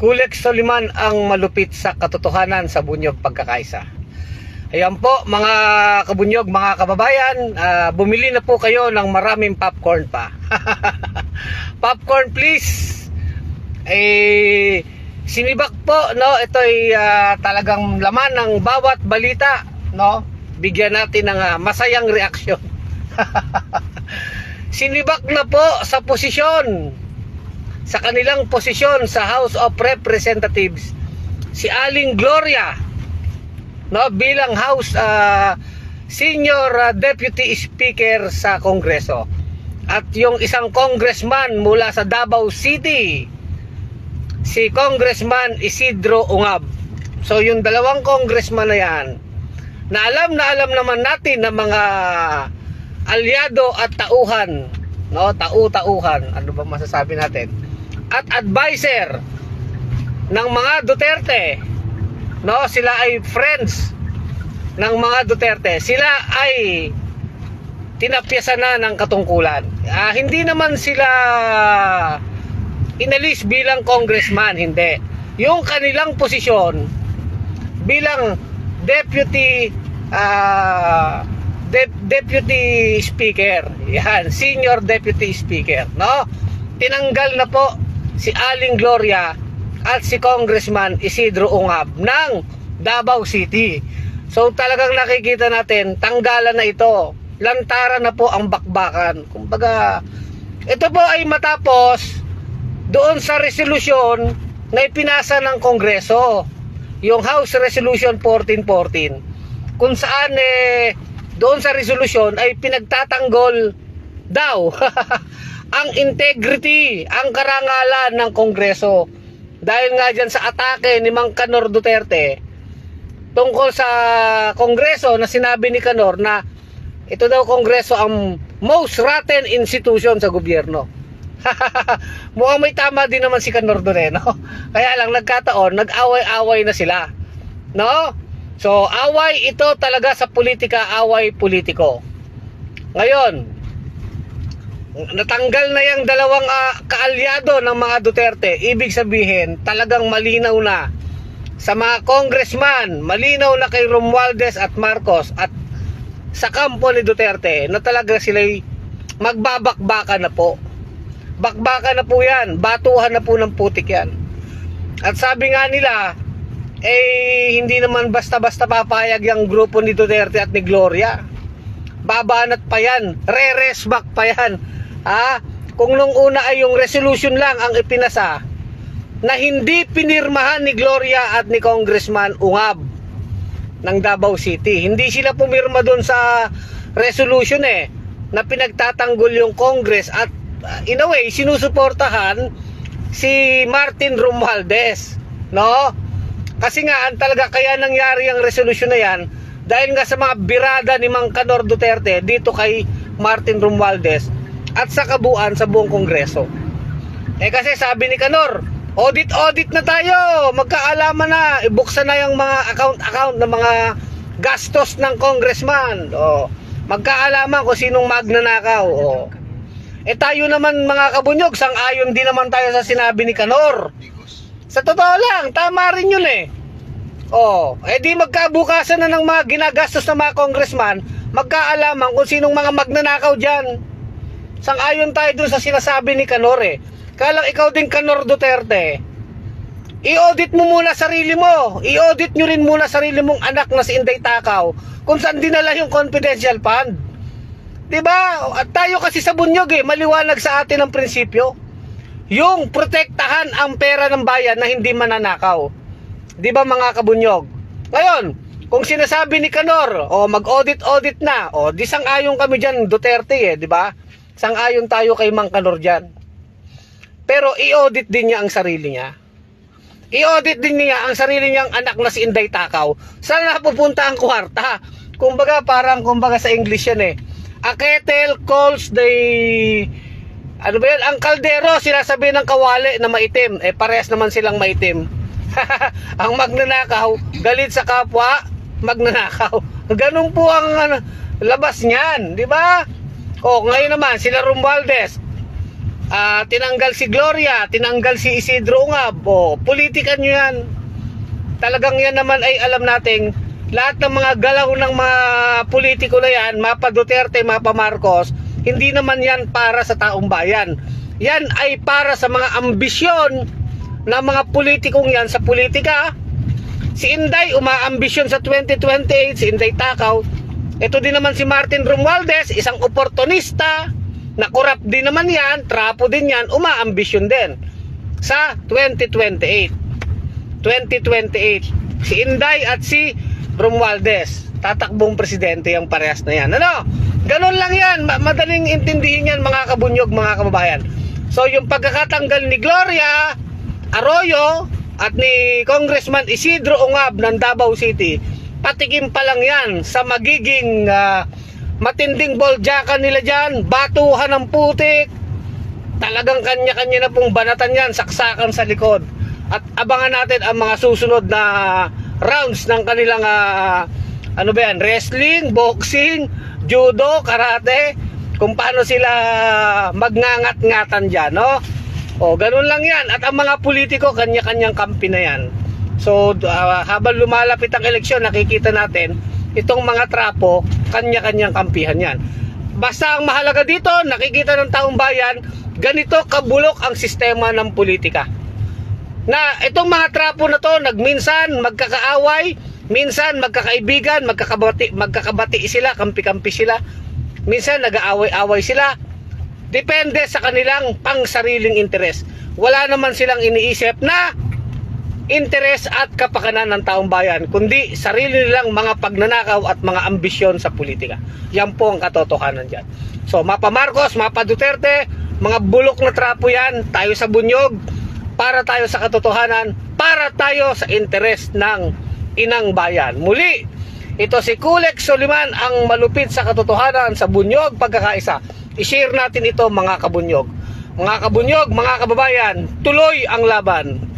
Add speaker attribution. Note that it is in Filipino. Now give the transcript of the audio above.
Speaker 1: Kulex Soliman ang malupit sa katotohanan sa bunyog pagkakaisa. Ayan po mga kabunyog, mga kababayan, bumili na po kayo ng maraming popcorn pa. Popcorn please. Sinibak po, no? Ito ay talagang laman ng bawat balita, no? Bigyan natin ng masayang reaksyon. Sinibak na po sa posisyon, sa kanilang posisyon sa House of Representatives, si Aling Gloria, no, bilang House Senior Deputy Speaker sa Kongreso, at yung isang congressman mula sa Davao City, si Congressman Isidro Ungab. So yung dalawang congressman na yan, na alam naman natin na mga alyado at tauhan, no, tauhan, ano ba masasabi natin, at advisor ng mga Duterte, no, sila ay friends ng mga Duterte. Sila ay tinapyasan na ng katungkulan. Hindi naman sila inalis bilang congressman, hindi. Yung kanilang posisyon bilang Deputy Speaker, yan, Senior Deputy Speaker, no? Tinanggal na po si Aling Gloria at si Congressman Isidro Ungab ng Davao City. So talagang nakikita natin, tanggalan na ito. Lantaran na po ang bakbakan. Kumbaga, ito po ay matapos doon sa resolusyon na ipinasa ng Kongreso, yung House Resolution 1414, kung saan doon sa resolusyon ay pinagtatanggol daw ang integrity, ang karangalan ng Kongreso, dahil nga dyan sa atake ni Mang Canor Duterte tungkol sa Kongreso, na sinabi ni Canor na ito daw Kongreso ang most rotten institution sa gobyerno. Mukhang may tama din naman si Canor doon, no? Kaya lang nagkataon, nag-away-away na sila, no? So away ito talaga sa politika, away politiko. Ngayon, natanggal na yung dalawang kaalyado ng mga Duterte. Ibig sabihin, talagang malinaw na sa mga congressman, malinaw na kay Romualdez at Marcos at sa kampo ni Duterte na talaga sila'y magbabakbakan na po. Bakbakan na po yan, batuhan na po ng putik yan. At sabi nga nila, hindi naman basta-basta papayag yung grupo ni Duterte at ni Gloria. Babanat pa yan, re-resback pa yan. Kung nung una ay yung resolution lang ang ipinasa na hindi pinirmahan ni Gloria at ni Congressman Ungab ng Davao City, hindi sila pumirma doon sa resolution na pinagtatanggol yung Congress at in a way sinusuportahan si Martin Romualdez, no? Kasi nga talaga kaya nangyari ang resolution na yan dahil nga sa mga birada ni Mang Canor Duterte dito kay Martin Romualdez at sa kabuuan sa buong Kongreso. Kasi sabi ni Canor, audit na tayo, magkaalaman na, ibuksan na yung mga account ng mga gastos ng congressman. Magkaalaman kung sinong magnanakaw. Tayo naman mga kabunyog, sang-ayon din naman tayo sa sinabi ni Canor. Sa totoo lang, tama rin yun di magkabukasan na ng mga ginagastos ng mga congressman, magkaalaman kung sinong mga magnanakaw dyan. Sang-ayon tayo dun sa sinasabi ni Canor Kaya lang ikaw din, Canor Duterte, i-audit mo muna sarili mo. I-audit nyo rin muna sarili mong anak na si Inday Takaw kung saan dinala yung confidential fund. Diba? At tayo kasi sa bunyog maliwanag sa atin ang prinsipyo. Yung protektahan ang pera ng bayan na hindi mananakaw. Diba mga kabunyog? Ngayon, kung sinasabi ni Canor, mag-audit na, di sang-ayon kami dyan, Duterte diba? Sang-ayon tayo kay Mang Canor dyan. Pero i-audit din niya ang sarili niya. I-audit din niya ang sarili niyang anak na si Inday Takaw. Saan napupunta ang kwarta? Kumbaga sa English yan A kettle calls the... Ano ba yan? Ang kaldero, sinasabi ng kawali na maitim. Parehas naman silang maitim. Ang magnanakaw, galit sa kapwa, magnanakaw. Ganun po ang labas niyan, di ba? Ngayon naman, sila Romualdez tinanggal si Gloria, tinanggal si Isidro Ungab. Politika nyo yan. Talagang yan naman ay alam nating lahat ng mga galaw ng mga politiko na yan, mapa Duterte, mapa Marcos, hindi naman yan para sa taong bayan. Yan ay para sa mga ambisyon ng mga politikong yan sa politika. Si Inday umaambisyon sa 2028, si Inday Takaw. Ito din naman si Martin Romualdez, isang oportunista, na corrupt din naman yan, trapo din yan, umaambisyon din sa 2028. Si Inday at si Romualdez, tatakbong presidente yung parehas na yan. Ano? Ganun lang yan. Madaling intindihin yan, mga kabunyog, mga kababayan. So yung pagkakatanggal ni Gloria Arroyo at ni Congressman Isidro Ungab ng Davao City, patikim pa lang yan sa magiging matinding boljakan nila dyan, batuhan ng putik. Talagang kanya-kanya na pong banatan yan, saksakan sa likod. At abangan natin ang mga susunod na rounds ng kanilang wrestling, boxing, judo, karate, kung paano sila magngangat-ngatan dyan, no? Ganun lang yan. At ang mga politiko, kanya-kanyang kampi na yan. So habang lumalapit ang eleksyon, nakikita natin itong mga trapo, kanya-kanyang kampihan yan. Basta ang mahalaga dito, nakikita ng taong bayan, ganito kabulok ang sistema ng politika. Na itong mga trapo na to, nagminsan magkakaaway, minsan magkakaibigan, magkakabati sila, kampi-kampi sila. Minsan nag-aaway-away sila. Depende sa kanilang pangsariling interes. Wala naman silang iniisip na interes at kapakanan ng taong bayan, kundi sarili nilang mga pagnanakaw at mga ambisyon sa politika. Yan po ang katotohanan dyan. So mapa Marcos, mapa Duterte, mga bulok na trapo yan. Tayo sa bunyog, para tayo sa katotohanan, para tayo sa interes ng inang bayan. Muli, ito si Kulex Soliman, ang malupit sa katotohanan sa bunyog pagkakaisa. I-share natin ito, mga kabunyog. Mga kabunyog, mga kababayan, tuloy ang laban.